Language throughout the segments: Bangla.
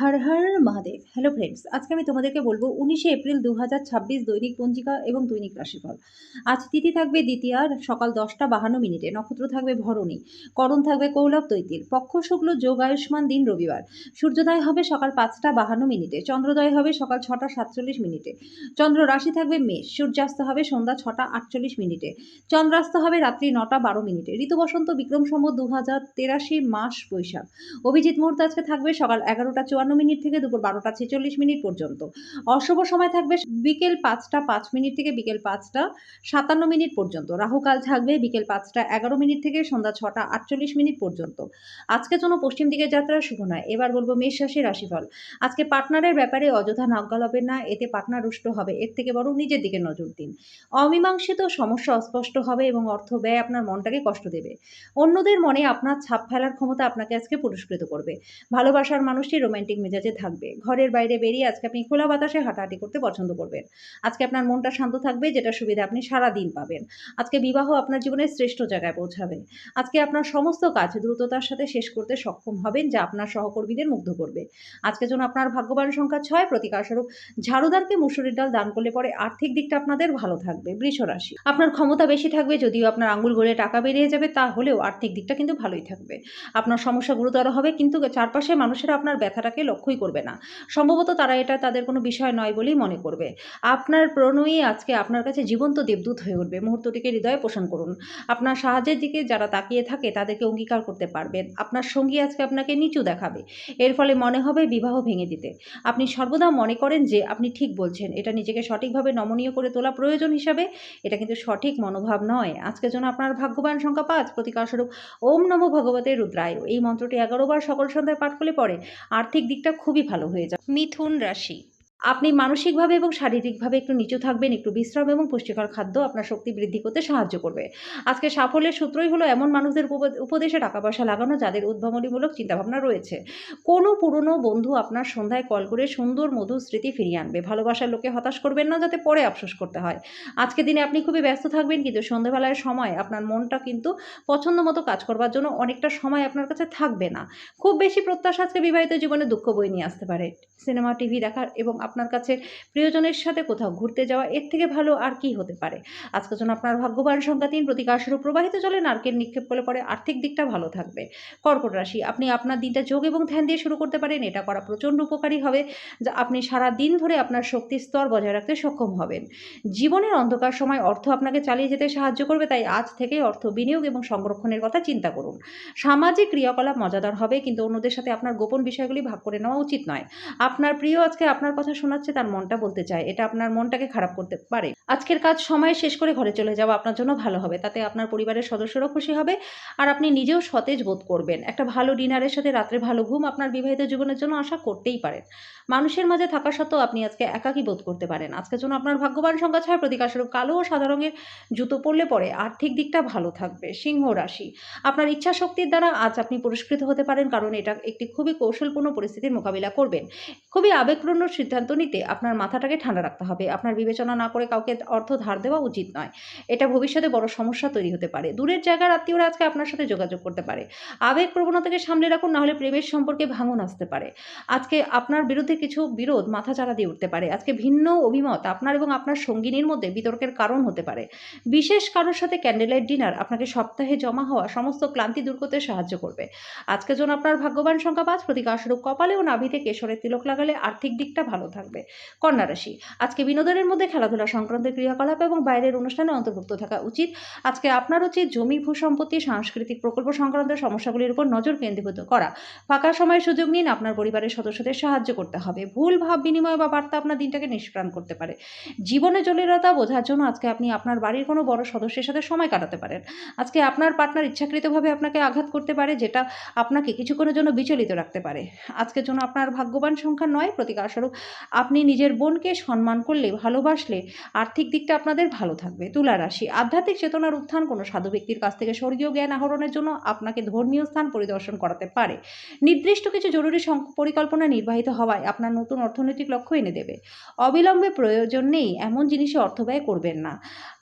হর হর মহাদেব। হ্যালো ফ্রেন্ডস, আজকে আমি তোমাদেরকে বলবো 19শে এপ্রিল 2026 দৈনিক পঞ্জিকা এবং দৈনিক রাশিফল। আজ তিথি থাকবে দ্বিতীয়া, সকাল 10টা 52 মিনিটে। নক্ষত্র থাকবে ভরণী, করণ থাকবে কৌলব তৈতিল, পক্ষ শুক্ল, যোগ আয়ুষ্মান, দিন রবিবার। সূর্যোদয় হবে সকাল 5টা 52 মিনিটে, চন্দ্রোদয় হবে সকাল 6টা 47 মিনিটে। চন্দ্র রাশি থাকবে মেষ, সূর্যাস্ত হবে সন্ধ্যা 6টা 48 মিনিটে, চন্দ্রাস্ত হবে রাত্রি 9টা 12 মিনিটে। ঋতু বসন্ত, বিক্রম সম্বত 2083, মাস বৈশাখ। অভিজিৎ মুহূর্ত আজকে থাকবে সকাল 11টা 54 মিনিট থেকে দুপুর 12টা 46 মিনিট পর্যন্ত। অশুভ সময় থাকবে বিকেল 5টা 5 মিনিট থেকে বিকেল 5টা 57 মিনিট পর্যন্ত। রাহুকাল থাকবে বিকেল 5টা 11 মিনিট থেকে সন্ধ্যা 6টা 48 মিনিট পর্যন্ত। আজকের জন্য পশ্চিম দিকে যাত্রা শুভ নয়। এবার বলবো মেষ রাশির রাশিফল। আজকে পার্টনারের ব্যাপারে অযথা নাক গলাবেন না, এতে পার্টনার রুষ্ট হবে। এর থেকে বরং নিজের দিকে নজর দিন। অমীমাংসিত সমস্যা অস্পষ্ট হবে এবং অর্থ ব্যয় আপনার মনটাকে কষ্ট দেবে। অন্যদের মনে আপনার ছাপ ফেলার ক্ষমতা আপনাকে আজকে পুরস্কৃত করবে। ভালোবাসার মানুষটি রোমান্টিক মেজাজে থাকবে। ঘরের বাইরে বেরিয়ে আজকে আপনি খোলা বাতাসে হাঁটাহাঁটি করতে পছন্দ করবেন। আজকে আপনার মনটা শান্ত থাকবে, যেটা সুবিধা আপনি সারা দিন পাবেন। আজকে বিবাহ আপনার জীবনের শ্রেষ্ঠ জায়গায় পৌঁছাবে। আজকে আপনার সমস্ত কাজ দ্রুততার সাথে শেষ করতে সক্ষম হবেন, যা আপনার সহকর্মীদের মুগ্ধ করবে। আজকের জন্য আপনার ভাগ্যবান সংখ্যা 6। প্রতিকারস্বরূপ ঝাড়ুদারকে মুসুরির ডাল দান করলে পরে আর্থিক দিকটা আপনাদের ভালো থাকবে। বৃষ রাশি, আপনার ক্ষমতা বেশি থাকবে, যদিও আপনার আঙ্গুল গলে টাকা বেরিয়ে যাবে, তাহলেও আর্থিক দিকটা কিন্তু ভালোই থাকবে। আপনার সমস্যা গুরুতর হবে, কিন্তু চারপাশে মানুষেরা আপনার ব্যথাটাকে লক্ষ্যই করবে না। সম্ভবত তারা এটা তাদের কোনো বিষয় নয় বলেই মনে করবে। আপনার প্রণয়ী আজকে আপনার কাছে জীবন্ত দেবদূত হয়ে উঠবে। মুহূর্তটিকে হৃদয়ে পোষণ করুন। আপনার সাহায্যের দিকে যারা তাকিয়ে থাকে তাদেরকে অঙ্গীকার করতে পারবেন। আপনার সঙ্গী আজকে আপনাকে নিচু দেখাবে। এর ফলে মনে হবে বিবাহ ভেঙে দিতে। আপনি সর্বদা মনে করেন যে আপনি ঠিক বলছেন। এটা নিজেকে সঠিকভাবে নমনীয় করে তোলা প্রয়োজন হিসাবে, এটা কিন্তু সঠিক মনোভাব নয়। আজকের জন্য আপনার ভাগ্যবান সংখ্যা 5। প্রতিকারস্বরূপ ওম নমো ভগবতে রুদ্রায়, এই মন্ত্রটি 11 বার সকল সন্ধ্যায় পাঠ করলে পরে আর্থিক দিকটা খুবই ভালো হয়ে যায়। মিথুন রাশি, আপনি মানসিকভাবে এবং শারীরিকভাবে একটু নিচু থাকবেন। একটু বিশ্রাম এবং পুষ্টিকর খাদ্য আপনার শক্তি বৃদ্ধি করতে সাহায্য করবে। আজকে সাফল্যের সূত্রই হলো এমন মানুষদের উপদেশে টাকা পয়সা লাগানো যাদের উদ্ভাবনীমূলক চিন্তাভাবনা রয়েছে। কোনো পুরনো বন্ধু আপনার সন্ধ্যায় কল করে সুন্দর মধুর স্মৃতি ফিরিয়ে আনবে। ভালোবাসার লোকে হতাশ করবেন না, যাতে পরে আফসোস করতে হয়। আজকে দিনে আপনি খুবই ব্যস্ত থাকবেন, কিন্তু সন্ধ্যাবেলায় সময় আপনার মনটা কিন্তু পছন্দ মতো কাজ করবার জন্য অনেকটা সময় আপনার কাছে থাকবে না। খুব বেশি প্রত্যাশা আজকে বিবাহিত জীবনে দুঃখ বয়ে নিয়ে আসতে পারে। সিনেমা, টিভি দেখার এবং আপনার কাছে প্রিয়জনের সাথে কোথাও ঘুরতে যাওয়া, এর থেকে ভালো আর কি হতে পারে। আজকের জন্য আপনার ভাগ্যবান সংখ্যা 3। প্রতিকারস্বরূপ প্রবাহিত জলে নারকেল নিক্ষেপ করলে পরে আর্থিক দিকটা ভালো থাকবে। কর্কট রাশি, আপনি আপনার দিনটা যোগ এবং ধ্যান দিয়ে শুরু করতে পারেন। এটা করা প্রচণ্ড উপকারী হবে, যা আপনি সারা দিন ধরে আপনার শক্তির স্তর বজায় রাখতে সক্ষম হবেন। জীবনের অন্ধকার সময় অর্থ আপনাকে চালিয়ে যেতে সাহায্য করবে, তাই আজ থেকেই অর্থ বিনিয়োগ এবং সংরক্ষণের কথা চিন্তা করুন। সামাজিক ক্রিয়াকলাপ মজাদার হবে, কিন্তু অন্যদের সাথে আপনার গোপন বিষয়গুলি ভাগ করে নেওয়া উচিত নয়। আপনার প্রিয় আজকে আপনার কথা শোনাচ্ছে, তার মনটা বলতে চায়। এটা আপনার মনটাকে খারাপ করতে পারে। আজকের কাজ সময়ে শেষ করে ঘরে চলে যাওয়া আপনার জন্য ভালো হবে। তাতে আপনার পরিবারের সদস্যরাও খুশি হবে, আর আপনি নিজেও সতেজ বোধ করবেন। একটা ভালো ডিনারের সাথে রাত্রে ভালো ঘুম আপনার বিবাহিত জীবনের জন্য আশা করতেই পারেন। মানুষের মাঝে থাকা সত্ত্বেও আপনি আজকে একাকী বোধ করতে পারেন। আজকের জন্য আপনার ভাগ্যবান সংখ্যা 6। প্রতিকারস্বরূপ কালো ও সাদা রঙের জুতো পরলে পরে আর্থিক দিকটা ভালো থাকবে। সিংহ রাশি, আপনার ইচ্ছা শক্তির দ্বারা আজ আপনি পুরস্কৃত হতে পারেন, কারণ এটা একটি খুবই কৌশলপূর্ণ পরিস্থিতির মোকাবিলা করবেন। খুবই আবেগপ্রবণ সিদ্ধান্ত নিতে আপনার মাথাটাকে ঠান্ডা রাখতে হবে। আপনার বিবেচনা না করে কাউকে অর্থ ধার দেওয়া উচিত নয়। এটা ভবিষ্যতে বড় সমস্যা তৈরি হতে পারে। দূরের জায়গার আত্মীয়রা আজকে আপনার সাথে যোগাযোগ করতে পারে। আবেগ প্রবণতাকে সামলে রাখুন, নাহলে প্রেমের সম্পর্কে ভাঙন আসতে পারে। আজকে আপনার বিরুদ্ধে কিছু বিরোধ মাথাচাড়া দিয়ে উঠতে পারে। আজকে ভিন্ন অভিমত আপনার এবং আপনার সঙ্গিনীর মধ্যে বিতর্কের কারণ হতে পারে। বিশেষ কারোর সাথে ক্যান্ডেল-লাইট ডিনার আপনাকে সপ্তাহে জমা হওয়া সমস্ত ক্লান্তি দূর করতে সাহায্য করবে। আজকের জন্য আপনার ভাগ্যবান সংখ্যা 5। প্রতিকারস্বরূপ কপালে ও নাভিতে কেশরের তিলক লাগালে আর্থিক দিকটা ভালো থাকবে। কন্যা রাশি, আজকে বিনোদনের মধ্যে খেলাধুলা সংক্রান্ত ক্রিয়াকলাপ এবং বাইরের অনুষ্ঠানে অন্তর্ভুক্ত থাকা উচিত। আজকে আপনার উচিত জমি, ভূসম্পত্তি, সাংস্কৃতিক প্রকল্প সংক্রান্ত সমস্যাগুলির উপর নজর কেন্দ্রীভূত করা। ফাঁকা সময়ের সুযোগ নিন, আপনার পরিবারের সদস্যদের সাহায্য করতে হবে। ভুল ভাব বিনিময় বা বার্তা আপনার দিনটাকে নিষ্প্রাণ করতে পারে। জীবনে জটিলতা বোঝার জন্য আজকে আপনি আপনার বাড়ির কোনো বড় সদস্যের সাথে সময় কাটাতে পারেন। আজকে আপনার পার্টনার ইচ্ছাকৃতভাবে আপনাকে আঘাত করতে পারে, যেটা আপনাকে কিছুক্ষণের জন্য বিচলিত রাখতে পারে। আজকের জন্য আপনার ভাগ্যবান সংখ্যা 9। প্রতিকারস্বরূপ আপনি নিজের বোনকে সম্মান করলে, ভালোবাসলে আর্থিক দিকটা আপনাদের ভালো থাকবে। তুলা রাশি, আধ্যাত্মিক চেতনার উত্থান কোনো সাধু ব্যক্তির কাছ থেকে স্বর্গীয় জ্ঞান আহরণের জন্য আপনাকে ধর্মীয় স্থান পরিদর্শন করাতে পারে। নির্দিষ্ট কিছু জরুরি পরিকল্পনা নির্বাহিত হওয়ায় আপনার নতুন অর্থনৈতিক লক্ষ্য এনে দেবে। অবিলম্বে প্রয়োজন নেই এমন জিনিসে অর্থ ব্যয় করবেন না।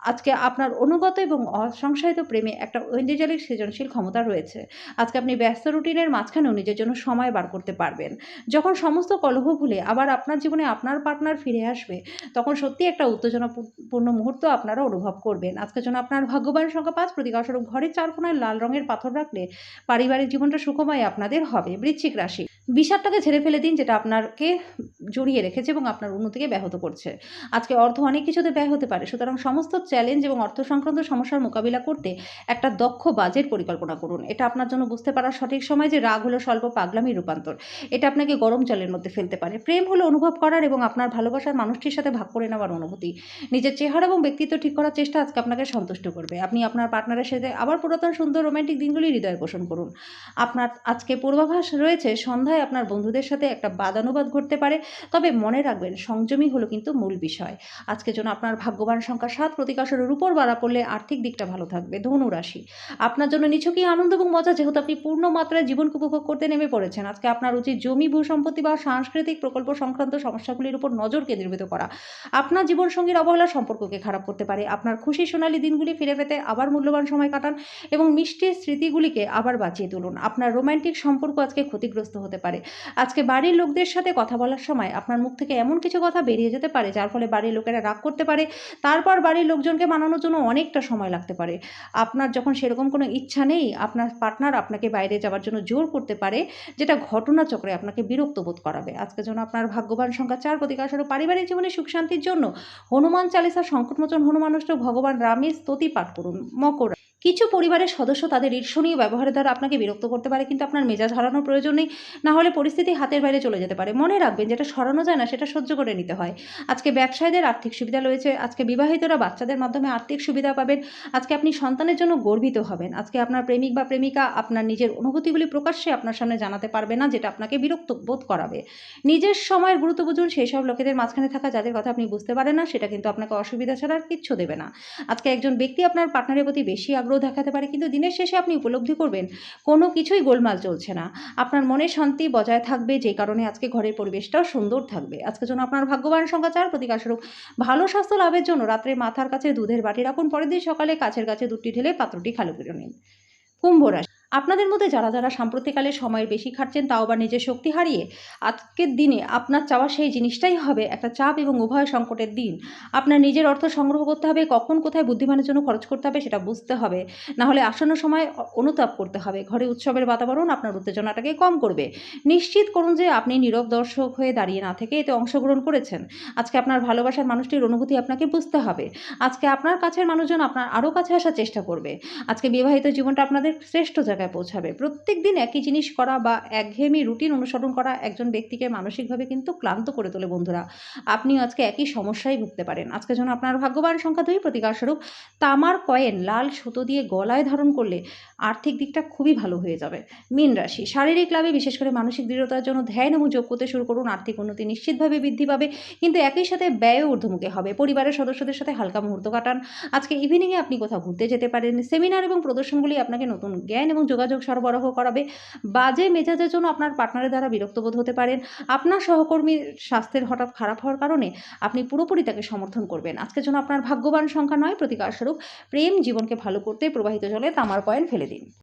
আজকে আপনার অনুগত এবং অসংশয়িত প্রেমে একটা ঐন্দ্রজালিক সৃজনশীল ক্ষমতা রয়েছে। আজকে আপনি ব্যস্ত রুটিনের মাঝখানেও নিজের জন্য সময় বার করতে পারবেন। যখন সমস্ত কলহ ভুলে আবার আপনার জীবনে আপনার পার্টনার ফিরে আসবে, তখন সত্যিই একটা উত্তেজনাপূর্ণ মুহূর্ত আপনারা অনুভব করবেন। আজকের জন্য আপনার ভাগ্যবান সংখ্যা ৫, প্রতীকাস্বরূপ ঘরের ৪ কোণায় লাল রঙের পাথর রাখলে পারিবারিক জীবনটা সুখময় আপনাদের হবে। বৃশ্চিক রাশি, বিষাদটাকে ঝেড়ে ফেলে দিন যেটা আপনাকে জড়িয়ে রেখেছে এবং আপনার উন্নতিকে ব্যাহত করছে। আজকে অর্থ অনেক কিছুতে ব্যয় হতে পারে, সুতরাং সমস্ত চ্যালেঞ্জ এবং অর্থ সংক্রান্ত সমস্যার মোকাবিলা করতে একটা দক্ষ বাজেট পরিকল্পনা করুন। এটা আপনার জন্য বুঝতে পারার সঠিক সময় যে রাগ হলো স্বল্প পাগলামির রূপান্তর। এটা আপনাকে গরম জলের মধ্যে ফেলতে পারে। প্রেম হলো অনুভব করার এবং আপনার ভালোবাসার মানুষটির সাথে ভাগ করে নেওয়ার অনুভূতি। নিজের চেহারা এবং ব্যক্তিত্ব ঠিক করার চেষ্টা আজকে আপনাকে সন্তুষ্ট করবে। আপনি আপনার পার্টনারের সাথে আবার পুরাতন সুন্দর রোমান্টিক দিনগুলি হৃদয়ে পোষণ করুন। আপনার আজকে পূর্বাভাস রয়েছে সন্ধ্যায় আপনার বন্ধুদের সাথে একটা বাদানুবাদ ঘটতে পারে, তবে মনে রাখবেন সংযমই হলো কিন্তু মূল বিষয়। আজকের জন্য আপনার ভাগ্যবান সংখ্যা ৭, প্রতীকাস্বরের উপর বাড়া পড়লে আর্থিক দিকটা ভালো থাকবে। ধনু রাশি, আপনার জন্য নিছকই আনন্দ এবং মজা, যেহেতু আপনি পূর্ণ মাত্রায় জীবনকে উপভোগ করতে নেমে পড়েছেন। আজকে আপনার উচিত জমি, ভূসম্পত্তি বা সাংস্কৃতিক প্রকল্প সংক্রান্ত সমস্যাগুলির উপর নজর কেন্দ্রীভূত করা। আপনার জীবনসঙ্গীর অবহেলা সম্পর্ককে খারাপ করতে পারে। আপনার খুশি সোনালী দিনগুলি ফিরে পেতে আবার মূল্যবান সময় কাটান এবং মিষ্টির স্মৃতিগুলিকে আবার বাঁচিয়ে তুলুন। আপনার রোমান্টিক সম্পর্ক আজকে ক্ষতিগ্রস্ত হতে পারে। আজকে বাড়ির লোকদের সাথে কথা বলার সময় আপনার মুখ থেকে এমন কিছু কথা বেরিয়ে যেতে পারে যার ফলে বাড়ির লোকেরা রাগ করতে পারে। তারপর বাড়ির লোকজনকে মানানোর জন্য অনেকটা সময় লাগতে পারে। আপনার যখন সেরকম কোনো ইচ্ছা নেই, আপনার পার্টনার আপনাকে বাইরে যাওয়ার জন্য জোর করতে পারে, যেটা ঘটনাচক্রে আপনাকে বিরক্ত বোধ করাবে। আজকের জন্য আপনার ভাগ্যবান সংখ্যা ৪, প্রতীকাস্বরূপ পারিবারিক জীবনে সুখ শান্তির জন্য হনুমান চালিসা, সংকটমোচন হনুমান অষ্টক, ভগবান রামের স্তুতি পাঠ করুন। মকর, কিছু পরিবারের সদস্য তাদের ঈর্ষণীয় ব্যবহারের দ্বারা আপনাকে বিরক্ত করতে পারে, কিন্তু আপনার মেজাজ হারানোর প্রয়োজন নেই, না হলে পরিস্থিতি হাতের বাইরে চলে যেতে পারে। মনে রাখবেন, যেটা সরানো যায় না সেটা সহ্য করে নিতে হয়। আজকে ব্যবসায়ীদের আর্থিক সুবিধা রয়েছে। আজকে বিবাহিতরা বাচ্চাদের মাধ্যমে আর্থিক সুবিধা পাবেন। আজকে আপনি সন্তানের জন্য গর্বিত হবেন। আজকে আপনার প্রেমিক বা প্রেমিকা আপনার নিজের অনুভূতিগুলি প্রকাশ্যে আপনার সামনে জানাতে পারবে না, যেটা আপনাকে বিরক্ত বোধ করাবে। নিজের সময়ের গুরুত্ব বুঝুন। সেই সব লোকেদের মাঝখানে থাকা যাদের কথা আপনি বুঝতে পারেন না, সেটা কিন্তু আপনাকে অসুবিধা ছাড়া আর কিচ্ছু দেবে না। আজকে একজন ব্যক্তি আপনার পার্টনারের প্রতি বেশি আগ্রহ দেখাতে পারে, কিন্তু দিনের শেষে আপনি উপলব্ধি করবেন কোনো কিছুই গোলমাল চলছে না। আপনার মনে শান্তি বজায় থাকবে, যে কারণে আজকে ঘরের পরিবেশটাও সুন্দর থাকবে। আজকের জন্য আপনার ভাগ্যবান সংখ্যা ৪, প্রতীকাস্বরূপ ভালো স্বাস্থ্য লাভের জন্য রাত্রে মাথার কাছে দুধের বাটি রাখুন। পরের দিন সকালে কাছের কাছে দুধটি ঢেলে পাত্রটি খালি করে নিন। কুম্ভ রাশি, আপনাদের মধ্যে যারা সাম্প্রতিককালে সময়ের বেশি খাটছেন, তাও আবার নিজের শক্তি হারিয়ে, আজকের দিনে আপনার চাওয়া সেই জিনিসটাই হবে একটা চাপ এবং উভয় সংকটের দিন। আপনার নিজের অর্থ সংগ্রহ করতে হবে, কখন কোথায় বুদ্ধিমানের জন্য খরচ করতে হবে সেটা বুঝতে হবে, না হলে আসন্ন সময় অনুতাপ করতে হবে। ঘরে উৎসবের বাতাবরণ আপনার উত্তেজনাটাকে কম করবে। নিশ্চিত করুন যে আপনি নীরব দর্শক হয়ে দাঁড়িয়ে না থেকে এতে অংশগ্রহণ করেছেন। আজকে আপনার ভালোবাসার মানুষটির অনুভূতি আপনাকে বুঝতে হবে। আজকে আপনার কাছের মানুষজন আপনার আরও কাছে আসার চেষ্টা করবে। আজকে বিবাহিত জীবনটা আপনাদের শ্রেষ্ঠ জায়গায় পৌঁছাবে। প্রত্যেক দিন একই জিনিস করা বা একঘেয়েমি রুটিন অনুসরণ করা একজন ব্যক্তিকে মানসিকভাবে কিন্তু ক্লান্ত করে তোলে। বন্ধুরা, আপনিও আজকে একই সমস্যায় ভুগতে পারেন। আজকের জন্য আপনার ভাগ্যবান সংখ্যা ২, প্রতীকাস্বরূপ তামার কয়েন লাল সুতো দিয়ে গলায় ধারণ করলে আর্থিক দিকটা খুবই ভালো হয়ে যাবে। মীন রাশি, শারীরিক লাভে বিশেষ করে মানসিক দৃঢ়তার জন্য ধ্যান এবং যোগ করতে শুরু করুন। আর্থিক উন্নতি নিশ্চিতভাবে বৃদ্ধি পাবে, কিন্তু একই সাথে ব্যয়ও ঊর্ধ্বমুখী হবে। পরিবারের সদস্যদের সাথে হালকা মুহূর্ত কাটান। আজকে ইভিনিংয়ে আপনি কোথাও ঘুরতে যেতে পারেন। সেমিনার এবং প্রদর্শনগুলি আপনাকে নতুন জ্ঞান এবং যোগাযোগ সরবরাহ করাবে। বাজে মেজাজের জন্য আপনার পার্টনারের দ্বারা বিরক্ত বোধ হতে পারেন। আপনার সহকর্মীর স্বাস্থ্যের হঠাৎ খারাপ হওয়ার কারণে আপনি পুরোপুরি তাকে সমর্থন করবেন। আজকের জন্য আপনার ভাগ্যবান সংখ্যা ৯, প্রতীকাস্বরূপ প্রেম জীবনকে ভালো করতে প্রবাহিত জলে তামার কয়েন ফেলে দিন।